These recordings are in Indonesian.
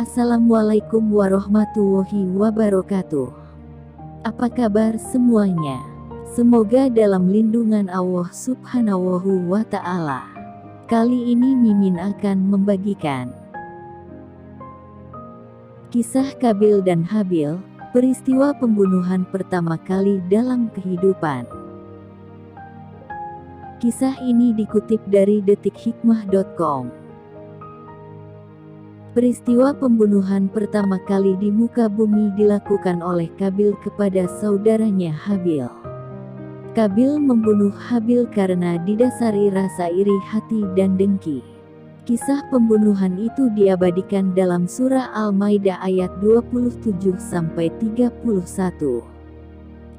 Assalamualaikum warahmatullahi wabarakatuh. Apa kabar semuanya? Semoga dalam lindungan Allah Subhanahu wa Ta'ala. Kali ini Mimin akan membagikan kisah Qabil dan Habil, peristiwa pembunuhan pertama kali dalam kehidupan. Kisah ini dikutip dari detikhikmah.com. Peristiwa pembunuhan pertama kali di muka bumi dilakukan oleh Qabil kepada saudaranya Habil. Qabil membunuh Habil karena didasari rasa iri hati dan dengki. Kisah pembunuhan itu diabadikan dalam surah Al-Maidah ayat 27-31.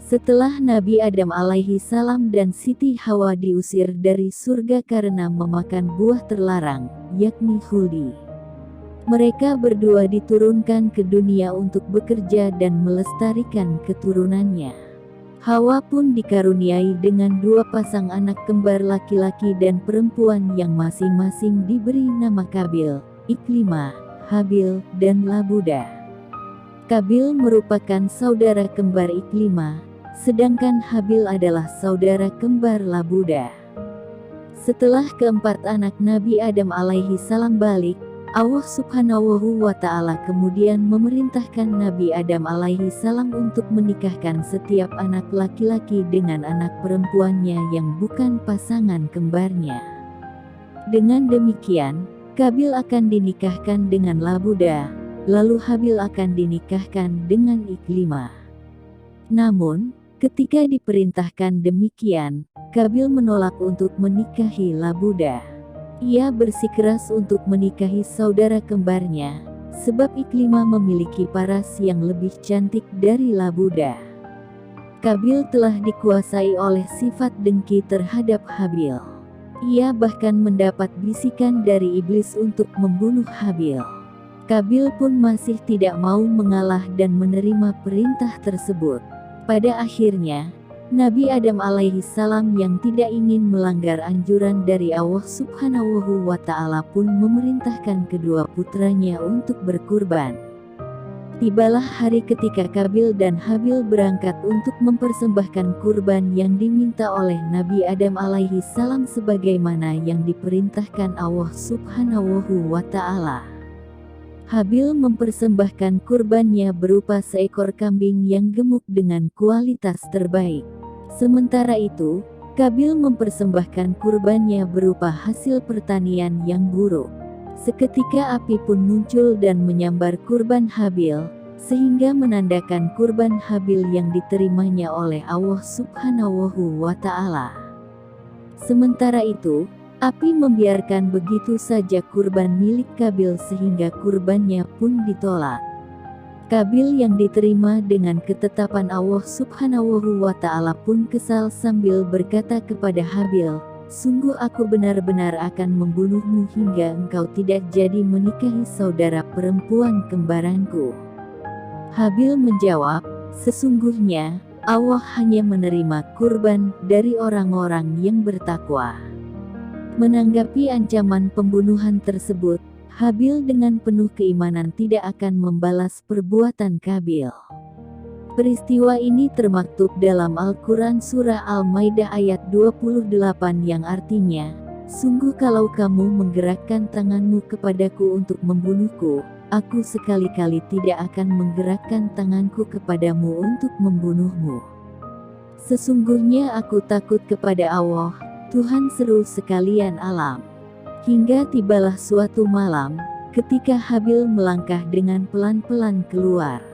Setelah Nabi Adam alaihi salam dan Siti Hawa diusir dari surga karena memakan buah terlarang, yakni khuldi. Mereka berdua diturunkan ke dunia untuk bekerja dan melestarikan keturunannya. Hawa pun dikaruniai dengan 2 pasang anak kembar laki-laki dan perempuan yang masing-masing diberi nama Qabil, Iklimah, Habil, dan Labuda. Qabil merupakan saudara kembar Iklimah, sedangkan Habil adalah saudara kembar Labuda. Setelah keempat anak Nabi Adam alaihi salam balik, Allah Subhanahu wa Ta'ala kemudian memerintahkan Nabi Adam alaihi salam untuk menikahkan setiap anak laki-laki dengan anak perempuannya yang bukan pasangan kembarnya. Dengan demikian, Qabil akan dinikahkan dengan Labuda, lalu Habil akan dinikahkan dengan Iklimah. Namun, ketika diperintahkan demikian, Qabil menolak untuk menikahi Labuda. Ia bersikeras untuk menikahi saudara kembarnya, sebab Iklimah memiliki paras yang lebih cantik dari Labuda. Qabil telah dikuasai oleh sifat dengki terhadap Habil. Ia bahkan mendapat bisikan dari iblis untuk membunuh Habil. Qabil pun masih tidak mau mengalah dan menerima perintah tersebut. Pada akhirnya, Nabi Adam alaihi salam yang tidak ingin melanggar anjuran dari Allah Subhanahu wa Ta'ala pun memerintahkan kedua putranya untuk berkurban. Tibalah hari ketika Qabil dan Habil berangkat untuk mempersembahkan kurban yang diminta oleh Nabi Adam alaihi salam sebagaimana yang diperintahkan Allah Subhanahu wa Ta'ala. Habil mempersembahkan kurbannya berupa seekor kambing yang gemuk dengan kualitas terbaik. Sementara itu, Qabil mempersembahkan kurbannya berupa hasil pertanian yang buruk. Seketika api pun muncul dan menyambar kurban Habil, sehingga menandakan kurban Habil yang diterimanya oleh Allah Subhanahu wa Ta'ala. Sementara itu, api membiarkan begitu saja kurban milik Qabil sehingga kurbannya pun ditolak. Qabil yang diterima dengan ketetapan Allah Subhanahu wa Ta'ala pun kesal sambil berkata kepada Habil, "Sungguh aku benar-benar akan membunuhmu hingga engkau tidak jadi menikahi saudara perempuan kembaranku." Habil menjawab, "Sesungguhnya, Allah hanya menerima kurban dari orang-orang yang bertakwa." Menanggapi ancaman pembunuhan tersebut, Habil dengan penuh keimanan tidak akan membalas perbuatan Qabil. Peristiwa ini termaktub dalam Al-Quran Surah Al-Maidah ayat 28 yang artinya, "Sungguh kalau kamu menggerakkan tanganmu kepadaku untuk membunuhku, aku sekali-kali tidak akan menggerakkan tanganku kepadamu untuk membunuhmu. Sesungguhnya aku takut kepada Allah, Tuhan seru sekalian alam." Hingga tibalah suatu malam, ketika Habil melangkah dengan pelan-pelan keluar.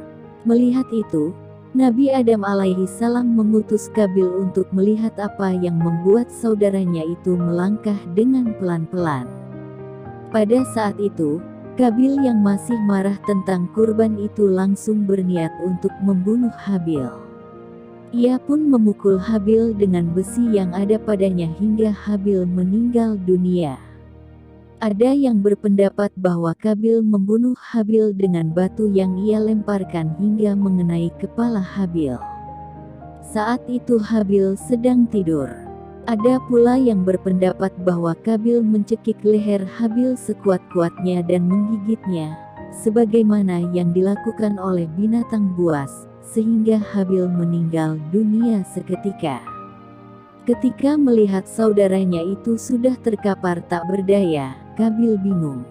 Melihat itu, Nabi Adam alaihi salam mengutus Qabil untuk melihat apa yang membuat saudaranya itu melangkah dengan pelan-pelan. Pada saat itu, Qabil yang masih marah tentang kurban itu langsung berniat untuk membunuh Habil. Ia pun memukul Habil dengan besi yang ada padanya hingga Habil meninggal dunia. Ada yang berpendapat bahwa Qabil membunuh Habil dengan batu yang ia lemparkan hingga mengenai kepala Habil. Saat itu Habil sedang tidur. Ada pula yang berpendapat bahwa Qabil mencekik leher Habil sekuat-kuatnya dan menggigitnya, sebagaimana yang dilakukan oleh binatang buas, sehingga Habil meninggal dunia seketika. Ketika melihat saudaranya itu sudah terkapar tak berdaya, Qabil bingung.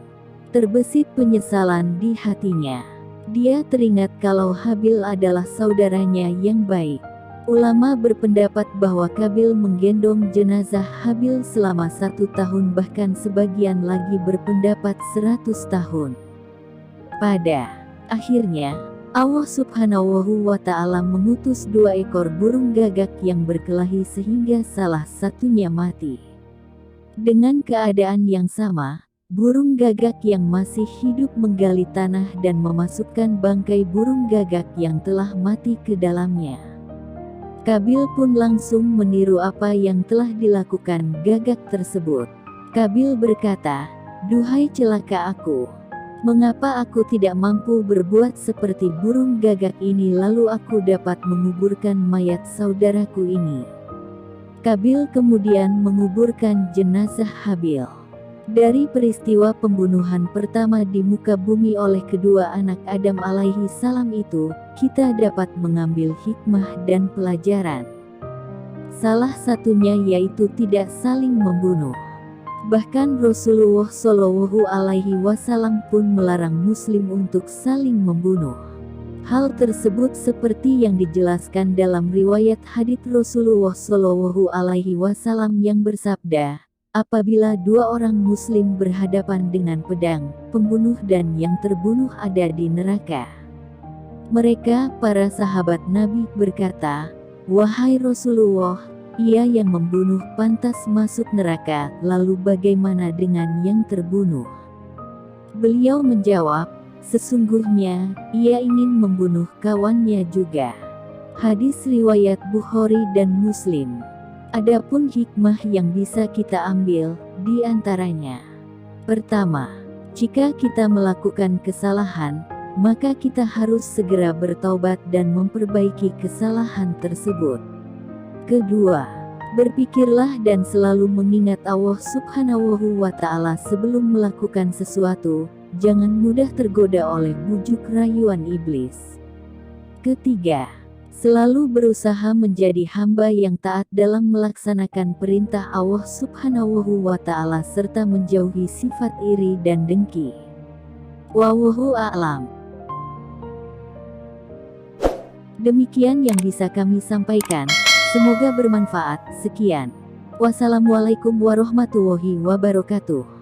Terbesit penyesalan di hatinya. Dia teringat kalau Habil adalah saudaranya yang baik. Ulama berpendapat bahwa Qabil menggendong jenazah Habil selama 1 tahun, bahkan sebagian lagi berpendapat 100 tahun. Pada akhirnya, Allah Subhanahu wa Ta'ala mengutus 2 ekor burung gagak yang berkelahi sehingga salah satunya mati. Dengan keadaan yang sama, burung gagak yang masih hidup menggali tanah dan memasukkan bangkai burung gagak yang telah mati ke dalamnya. Qabil pun langsung meniru apa yang telah dilakukan gagak tersebut. Qabil berkata, "Duhai celaka aku! Mengapa aku tidak mampu berbuat seperti burung gagak ini lalu aku dapat menguburkan mayat saudaraku ini?" Qabil kemudian menguburkan jenazah Habil. Dari peristiwa pembunuhan pertama di muka bumi oleh kedua anak Adam alaihi salam itu, kita dapat mengambil hikmah dan pelajaran. Salah satunya yaitu tidak saling membunuh. Bahkan Rasulullah Shallallahu Alaihi Wasallam pun melarang Muslim untuk saling membunuh. Hal tersebut seperti yang dijelaskan dalam riwayat hadits Rasulullah Shallallahu Alaihi Wasallam yang bersabda, "Apabila 2 orang Muslim berhadapan dengan pedang, pembunuh dan yang terbunuh ada di neraka." Mereka, para sahabat Nabi, berkata, "Wahai Rasulullah, ia yang membunuh pantas masuk neraka, lalu bagaimana dengan yang terbunuh?" Beliau menjawab, "Sesungguhnya, ia ingin membunuh kawannya juga." Hadis riwayat Bukhari dan Muslim. Adapun hikmah yang bisa kita ambil, di antaranya. Pertama, jika kita melakukan kesalahan, maka kita harus segera bertaubat dan memperbaiki kesalahan tersebut. Kedua, berpikirlah dan selalu mengingat Allah Subhanahu wa Ta'ala sebelum melakukan sesuatu, jangan mudah tergoda oleh bujuk rayuan iblis. Ketiga, selalu berusaha menjadi hamba yang taat dalam melaksanakan perintah Allah Subhanahu wa Ta'ala serta menjauhi sifat iri dan dengki. Wallahu a'lam. Demikian yang bisa kami sampaikan. Semoga bermanfaat. Sekian. Wassalamualaikum warahmatullahi wabarakatuh.